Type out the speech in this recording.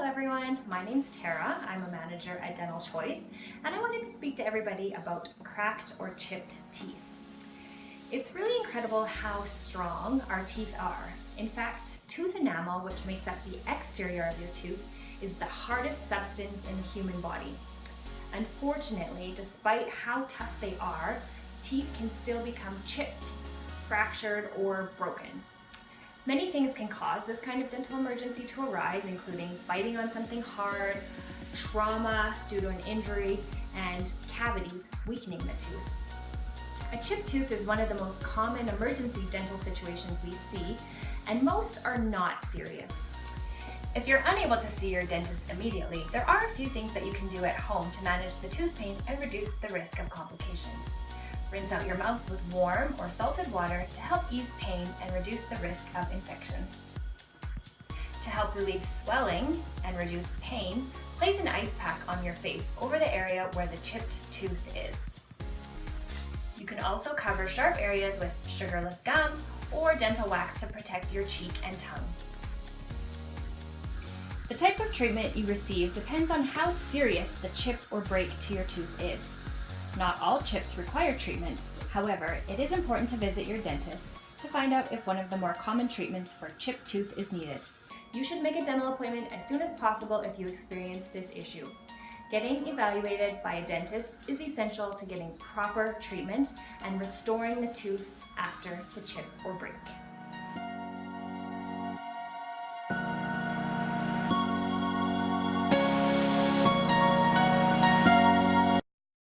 everyone, my name's Tara. I'm a manager at Dental Choice, and I wanted to speak to everybody about cracked or chipped teeth. It's really incredible how strong our teeth are. In fact, tooth enamel, which makes up the exterior of your tooth, is the hardest substance in the human body. Unfortunately, despite how tough they are, teeth can still become chipped, fractured, or broken. Many things can cause this kind of dental emergency to arise, including biting on something hard, trauma due to an injury, and cavities weakening the tooth. A chipped tooth is one of the most common emergency dental situations we see, and most are not serious. If you're unable to see your dentist immediately, there are a few things that you can do at home to manage the tooth pain and reduce the risk of complications. Rinse out your mouth with warm or salted water to help ease pain and reduce the risk of infection. To help relieve swelling and reduce pain, place an ice pack on your face over the area where the chipped tooth is. You can also cover sharp areas with sugarless gum or dental wax to protect your cheek and tongue. The type of treatment you receive depends on how serious the chip or break to your tooth is. Not all chips require treatment. However, it is important to visit your dentist to find out if one of the more common treatments for chipped tooth is needed. You should make a dental appointment as soon as possible if you experience this issue. Getting evaluated by a dentist is essential to getting proper treatment and restoring the tooth after the chip or break.